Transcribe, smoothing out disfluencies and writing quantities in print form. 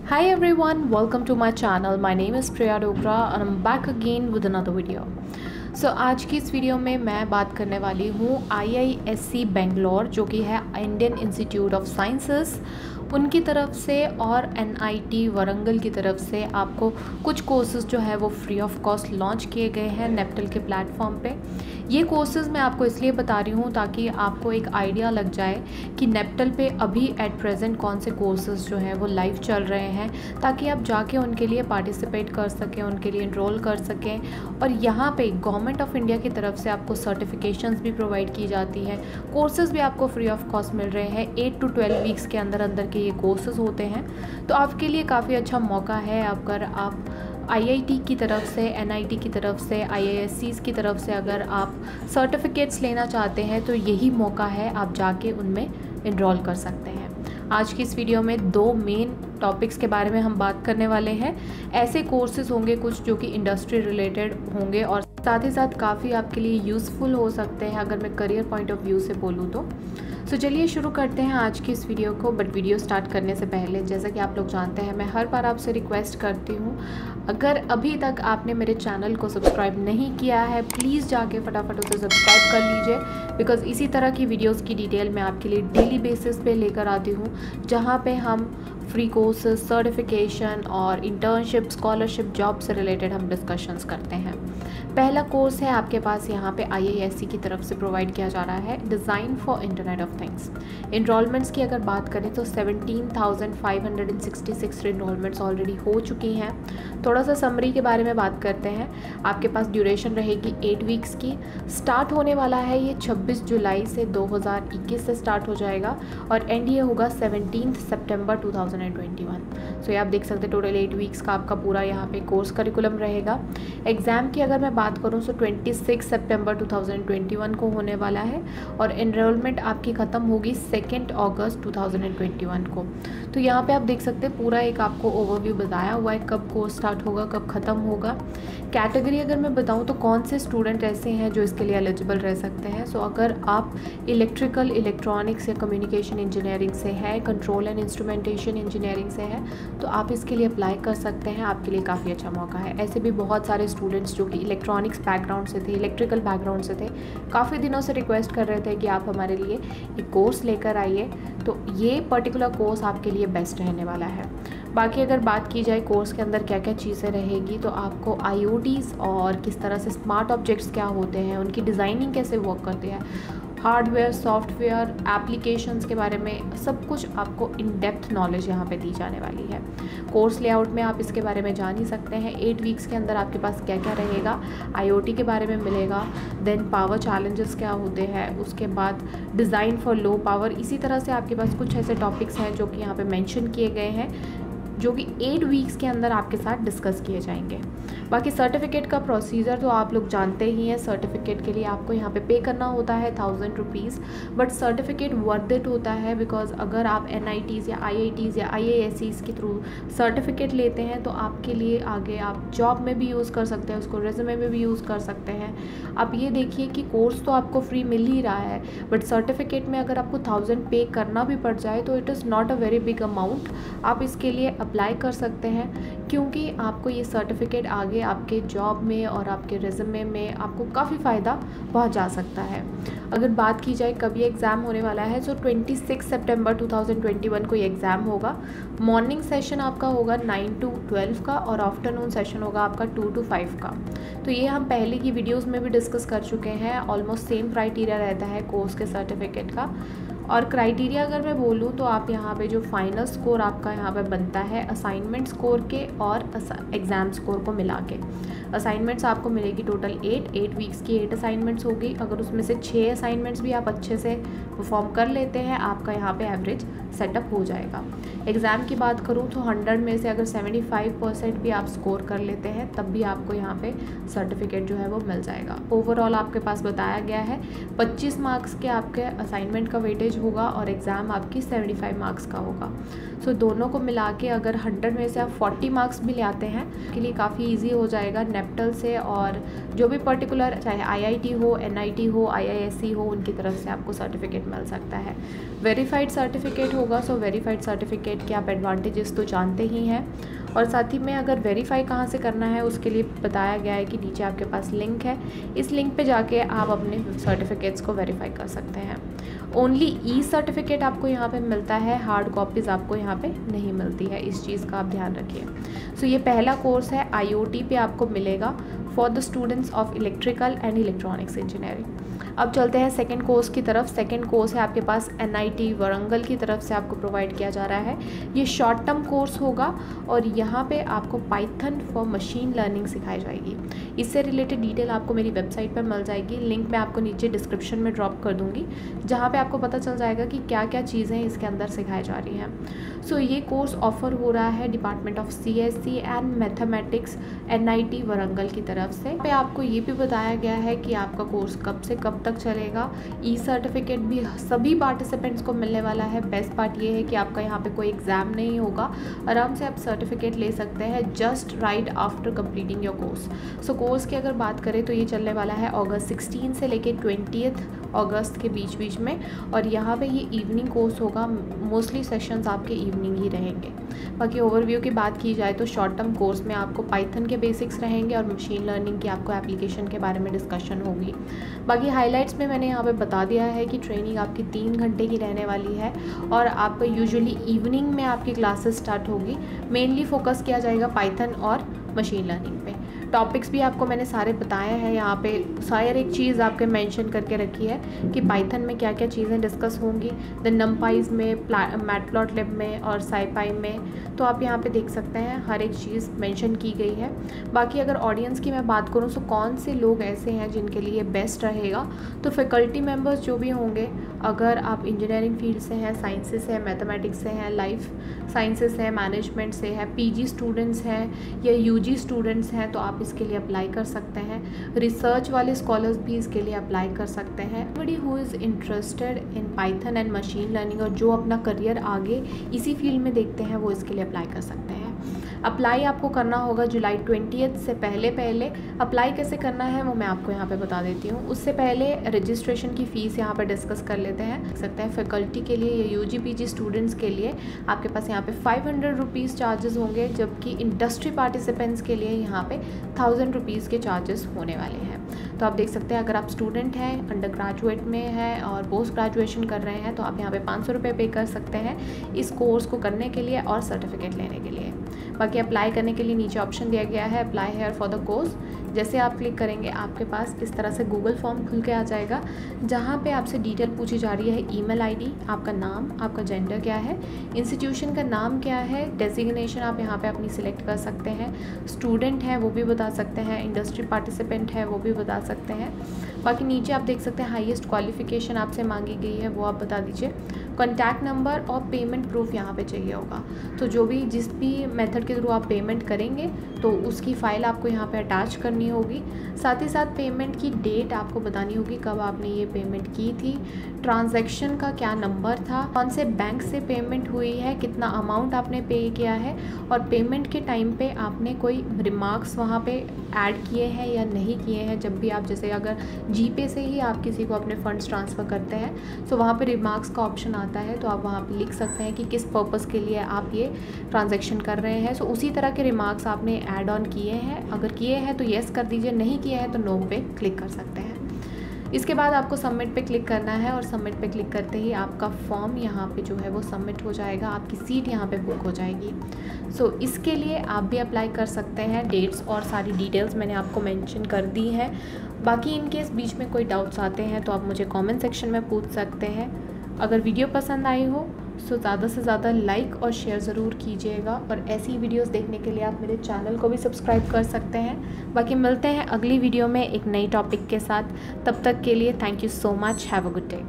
Hi everyone, welcome to my channel. My name is Priya Dogra and I'm back again with another video. आज की इस video में मैं बात करने वाली हूँ IISc बेंगलोर जो कि है इंडियन इंस्टीट्यूट ऑफ साइंसेस उनकी तरफ से और NIT वरंगल की तरफ से आपको कुछ कोर्सेज़ जो है वो फ्री ऑफ कॉस्ट लॉन्च किए गए हैं NPtel के प्लेटफॉर्म पे। ये कोर्सेज़ मैं आपको इसलिए बता रही हूँ ताकि आपको एक आइडिया लग जाए कि NPtel पे अभी एट प्रेजेंट कौन से कोर्सेज़ जो हैं वो लाइव चल रहे हैं, ताकि आप जाके उनके लिए पार्टिसिपेट कर सकें, उनके लिए इनरोल कर सकें। और यहाँ पे गवर्नमेंट ऑफ इंडिया की तरफ से आपको सर्टिफिकेशंस भी प्रोवाइड की जाती हैं, कोर्सेज़ भी आपको फ्री ऑफ कॉस्ट मिल रहे हैं। 8 to 12 वीक्स के अंदर अंदर के ये कोर्सेज़ होते हैं, तो आपके लिए काफ़ी अच्छा मौका है। अगर आप IIT की तरफ से, NIT की तरफ से, IISc की तरफ से अगर आप सर्टिफिकेट्स लेना चाहते हैं तो यही मौका है, आप जाके उनमें इनरोल कर सकते हैं। आज की इस वीडियो में दो मेन टॉपिक्स के बारे में हम बात करने वाले हैं। ऐसे कोर्सेज होंगे कुछ जो कि इंडस्ट्री रिलेटेड होंगे और साथ ही साथ काफ़ी आपके लिए यूज़फुल हो सकते हैं अगर मैं करियर पॉइंट ऑफ व्यू से बोलूँ तो। चलिए शुरू करते हैं आज की इस वीडियो को। बट वीडियो स्टार्ट करने से पहले, जैसा कि आप लोग जानते हैं, मैं हर बार आपसे रिक्वेस्ट करती हूँ, अगर अभी तक आपने मेरे चैनल को सब्सक्राइब नहीं किया है प्लीज़ जाके फटाफट उसे सब्सक्राइब कर लीजिए, बिकॉज़ इसी तरह की वीडियोस की डिटेल मैं आपके लिए डेली बेसिस पे लेकर आती हूँ, जहाँ पे हम फ्री कोर्सेज, सर्टिफिकेशन और इंटर्नशिप, स्कॉलरशिप, जॉब से रिलेटेड हम डिस्कशंस करते हैं। पहला कोर्स है आपके पास यहाँ पे IISc की तरफ से प्रोवाइड किया जा रहा है, design for internet of things. Enrolments की अगर बात करें तो 17,566 इनरोलमेंट्स ऑलरेडी हो चुकी हैं। थोड़ा सा समरी के बारे में बात करते हैं। आपके पास ड्यूरेशन रहेगी 8 वीक्स की। स्टार्ट होने वाला है ये 26 जुलाई से 2021 से स्टार्ट हो जाएगा और एंड ये होगा 17 सितंबर 2021। ये आप देख सकते हैं टोटल 8 वीक्स का आपका पूरा यहाँ पे कोर्स करिकुलम रहेगा। एग्ज़ाम की अगर मैं बात करूँ तो 26 सितंबर 2021 को होने वाला है और एनरोलमेंट आपकी ख़त्म होगी 2 अगस्त 2021 को। तो यहाँ पे आप देख सकते हैं पूरा एक आपको ओवरव्यू बताया हुआ है, कब कोर्स स्टार्ट होगा, कब ख़त्म होगा। कैटेगरी अगर मैं बताऊँ तो कौन से स्टूडेंट ऐसे हैं जो इसके लिए एलिजिबल रह सकते हैं। अगर आप इलेक्ट्रिकल, इलेक्ट्रॉनिक्स या कम्युनिकेशन इंजीनियरिंग से है, कंट्रोल एंड इंस्ट्रूमेंटेशन इंजीनियरिंग से है, तो आप इसके लिए अप्लाई कर सकते हैं। आपके लिए काफ़ी अच्छा मौका है। ऐसे भी बहुत सारे स्टूडेंट्स जो कि इलेक्ट्रॉनिक्स बैकग्राउंड से थे, इलेक्ट्रिकल बैकग्राउंड से थे, काफ़ी दिनों से रिक्वेस्ट कर रहे थे कि आप हमारे लिए एक कोर्स लेकर आइए, तो ये पर्टिकुलर कोर्स आपके लिए बेस्ट रहने वाला है। बाकी अगर बात की जाए कोर्स के अंदर क्या क्या चीज़ें रहेगी, तो आपको IOTs और किस तरह से स्मार्ट ऑब्जेक्ट्स क्या होते हैं, उनकी डिज़ाइनिंग कैसे वर्क करती है, हार्डवेयर, सॉफ्टवेयर, एप्लीकेशंस के बारे में सब कुछ आपको इन डेप्थ नॉलेज यहाँ पे दी जाने वाली है। कोर्स लेआउट में आप इसके बारे में जान ही सकते हैं। 8 वीक्स के अंदर आपके पास क्या क्या रहेगा, IOT के बारे में मिलेगा, देन पावर चैलेंजेस क्या होते हैं, उसके बाद डिज़ाइन फॉर लो पावर। इसी तरह से आपके पास कुछ ऐसे टॉपिक्स हैं जो कि यहाँ पे मेंशन किए गए हैं, जो कि 8 वीक्स के अंदर आपके साथ डिस्कस किए जाएंगे। बाकी सर्टिफिकेट का प्रोसीजर तो आप लोग जानते ही हैं। सर्टिफिकेट के लिए आपको यहाँ पे करना होता है 1000 rupees, but certificate worth it होता है, बिकॉज अगर आप NITs या IITs या IIScs के थ्रू सर्टिफिकेट लेते हैं तो आपके लिए आगे आप जॉब में भी यूज़ कर सकते हैं, उसको रेज्यूमे में भी यूज़ कर सकते हैं। आप ये देखिए कि कोर्स तो आपको फ्री मिल ही रहा है, बट सर्टिफिकेट में अगर आपको 1000 पे करना भी पड़ जाए तो it is not a very big amount. आप इसके लिए अप्लाई कर सकते हैं, क्योंकि आपको ये सर्टिफिकेट आगे आपके जॉब में और आपके रेज्यूमे में आपको काफ़ी फ़ायदा पहुंचा सकता है। अगर बात की जाए कब ये एग्ज़ाम होने वाला है, तो 26 सितंबर 2021 को ये एग्ज़ाम होगा। मॉर्निंग सेशन आपका होगा 9 to 12 का और आफ्टरनून सेशन होगा आपका 2 to 5 का। तो ये हम पहले की वीडियोज़ में भी डिस्कस कर चुके हैं। ऑलमोस्ट सेम क्राइटेरिया रहता है कोर्स के सर्टिफिकेट का। और क्राइटेरिया अगर मैं बोलूँ तो आप यहाँ पे जो फाइनल स्कोर आपका यहाँ पे बनता है असाइनमेंट स्कोर के और एग्ज़ाम स्कोर को मिला के। असाइनमेंट्स आपको मिलेगी टोटल 8 वीक्स की 8 असाइनमेंट्स होगी। अगर उसमें से 6 असाइनमेंट्स भी आप अच्छे से परफॉर्म कर लेते हैं, आपका यहाँ पे एवरेज सेटअप हो जाएगा। एग्ज़ाम की बात करूँ तो 100 में से अगर 75% भी आप स्कोर कर लेते हैं तब भी आपको यहाँ पे सर्टिफिकेट जो है वो मिल जाएगा। ओवरऑल आपके पास बताया गया है 25 मार्क्स के आपके असाइनमेंट का वेटेज होगा और एग्ज़ाम आपकी 75 मार्क्स का होगा। दोनों को मिला के अगर 100 में से आप 40 मार्क्स भी ले आते हैं के लिए काफ़ी ईजी हो जाएगा NPtel से, और जो भी पर्टिकुलर चाहे IIT हो, NIT हो, IISc हो, उनकी तरफ से आपको सर्टिफिकेट मिल सकता है। वेरीफाइड सर्टिफिकेट होगा। वेरीफाइड सर्टिफिकेट सर्टिफिकेट के आप एडवांटेजेस तो जानते ही हैं, और साथ ही में अगर वेरीफाई कहाँ से करना है उसके लिए बताया गया है कि नीचे आपके पास लिंक है, इस लिंक पे जाके आप अपने सर्टिफिकेट्स को वेरीफाई कर सकते हैं। ओनली ई सर्टिफिकेट आपको यहाँ पे मिलता है, हार्ड कॉपीज़ आपको यहाँ पे नहीं मिलती है, इस चीज़ का आप ध्यान रखिए। सो ये पहला कोर्स है IOT पे आपको मिलेगा for the students of electrical and electronics engineering. अब चलते हैं सेकंड कोर्स की तरफ। सेकंड कोर्स है आपके पास NIT वारंगल की तरफ से आपको प्रोवाइड किया जा रहा है। ये शॉर्ट टर्म कोर्स होगा और यहाँ पे आपको पाइथन फॉर मशीन लर्निंग सिखाई जाएगी। इससे रिलेटेड डिटेल आपको मेरी वेबसाइट पर मिल जाएगी, लिंक मैं आपको नीचे डिस्क्रिप्शन में ड्रॉप कर दूँगी, जहाँ पर आपको पता चल जाएगा कि क्या क्या चीज़ें इसके अंदर सिखाई जा रही हैं। सो ये कोर्स ऑफर हो रहा है department of CSE and mathematics NIT Warangal की तरफ से। पे आपको ये भी बताया गया है कि आपका कोर्स कब से कब तक चलेगा। ई सर्टिफिकेट भी सभी पार्टिसिपेंट्स को मिलने वाला है। बेस्ट पार्ट ये है कि आपका यहाँ पे कोई एग्ज़ाम नहीं होगा, आराम से आप सर्टिफिकेट ले सकते हैं just right after completing your course. So course की अगर बात करें तो ये चलने वाला है अगस्त 16 से लेके 20 अगस्त के बीच में, और यहाँ पे ये इवनिंग कोर्स होगा। मोस्टली सेशंस आपके इवनिंग ही रहेंगे। बाकी ओवरव्यू की बात की जाए तो शॉर्ट टर्म कोर्स में आपको पाइथन के बेसिक्स रहेंगे और मशीन लर्निंग की आपको एप्लीकेशन के बारे में डिस्कशन होगी। बाकी हाइलाइट्स में मैंने यहाँ पे बता दिया है कि ट्रेनिंग आपकी 3 घंटे की रहने वाली है और आपको यूजुअली इवनिंग में आपकी क्लासेस स्टार्ट होगी। मेनली फोकस किया जाएगा पाइथन और मशीन लर्निंग पे। टॉपिक्स भी आपको मैंने सारे बताए हैं, यहाँ पे शायर एक चीज़ आपके मेंशन करके रखी है कि पाइथन में क्या क्या चीज़ें डिस्कस होंगी, द नमपाइज में, मैटप्लॉटलिब में और साइपाई में। तो आप यहाँ पे देख सकते हैं हर एक चीज़ मेंशन की गई है। बाकी अगर ऑडियंस की मैं बात करूँ तो कौन से लोग ऐसे हैं जिनके लिए बेस्ट रहेगा, तो फैकल्टी मेम्बर्स जो भी होंगे, अगर आप इंजीनियरिंग फील्ड से हैं, साइंसेस है, मैथमेटिक्स से हैं, लाइफ साइंसेस है, मैनेजमेंट से है, PG स्टूडेंट्स हैं या UG स्टूडेंट्स हैं, तो आप इसके लिए अप्लाई कर सकते हैं। रिसर्च वाले स्कॉलर्स भी इसके लिए अप्लाई कर सकते हैं। Everybody who is interested in Python and machine learning और जो अपना करियर आगे इसी फील्ड में देखते हैं वो इसके लिए अप्लाई कर सकते हैं। अप्लाई आपको करना होगा जुलाई 20 से पहले। अप्लाई कैसे करना है वो मैं आपको यहाँ पे बता देती हूँ। उससे पहले रजिस्ट्रेशन की फ़ीस यहाँ पे डिस्कस कर लेते हैं। देख सकते हैं फैकल्टी के लिए या UG PG स्टूडेंट्स के लिए आपके पास यहाँ पे 500 रुपीज़ चार्जेस होंगे, जबकि इंडस्ट्री पार्टिसिपेंट्स के लिए यहाँ पे 1000 रुपीज़ के चार्जेस होने वाले हैं। तो आप देख सकते हैं अगर आप स्टूडेंट हैं, अंडर ग्रेजुएट में हैं और पोस्ट ग्रेजुएशन कर रहे हैं तो आप यहाँ पे 500 रुपये पे कर सकते हैं इस कोर्स को करने के लिए और सर्टिफिकेट लेने के लिए। बाकी अप्लाई करने के लिए नीचे ऑप्शन दिया गया है apply here for the course. जैसे आप क्लिक करेंगे आपके पास इस तरह से गूगल फॉर्म खुल के आ जाएगा, जहाँ पे आपसे डिटेल पूछी जा रही है, ईमेल ID, आपका नाम, आपका जेंडर क्या है, इंस्टीट्यूशन का नाम क्या है, डेजिग्नेशन आप यहाँ पे अपनी सिलेक्ट कर सकते हैं, स्टूडेंट है वो भी बता सकते हैं, इंडस्ट्री पार्टिसिपेंट है वो भी बता सकते हैं। बाकी नीचे आप देख सकते हैं हाईएस्ट क्वालिफिकेशन आपसे मांगी गई है वो आप बता दीजिए। कॉन्टैक्ट नंबर और पेमेंट प्रूफ यहाँ पे चाहिए होगा। तो जो भी जिस भी मेथड के थ्रू आप पेमेंट करेंगे तो उसकी फ़ाइल आपको यहाँ पे अटैच करनी होगी। साथ ही साथ पेमेंट की डेट आपको बतानी होगी कब आपने ये पेमेंट की थी, ट्रांजैक्शन का क्या नंबर था, कौन से बैंक से पेमेंट हुई है, कितना अमाउंट आपने पे किया है और पेमेंट के टाइम पे आपने कोई रिमार्क्स वहाँ पे ऐड किए हैं या नहीं किए हैं। जब भी आप जैसे अगर GPay से ही आप किसी को अपने फंड्स ट्रांसफ़र करते हैं तो वहाँ पे रिमार्क्स का ऑप्शन आता है, तो आप वहाँ पे लिख सकते हैं कि किस पर्पज़ के लिए आप ये ट्रांजैक्शन कर रहे हैं। सो उसी तरह के रिमार्क्स आपने ऐड ऑन किए हैं, अगर किए हैं तो येस कर दीजिए, नहीं किए हैं तो नो पे क्लिक कर सकते हैं। इसके बाद आपको सबमिट पे क्लिक करना है और सबमिट पे क्लिक करते ही आपका फॉर्म यहाँ पे जो है वो सबमिट हो जाएगा, आपकी सीट यहाँ पे बुक हो जाएगी। सो इसके लिए आप भी अप्लाई कर सकते हैं। डेट्स और सारी डिटेल्स मैंने आपको मेंशन कर दी है। बाकी इन केस बीच में कोई डाउट्स आते हैं तो आप मुझे कमेंट सेक्शन में पूछ सकते हैं। अगर वीडियो पसंद आई हो सो ज़्यादा से ज़्यादा लाइक और शेयर ज़रूर कीजिएगा और ऐसी वीडियोस देखने के लिए आप मेरे चैनल को भी सब्सक्राइब कर सकते हैं। बाकी मिलते हैं अगली वीडियो में एक नई टॉपिक के साथ। तब तक के लिए thank you so much. Have a good day.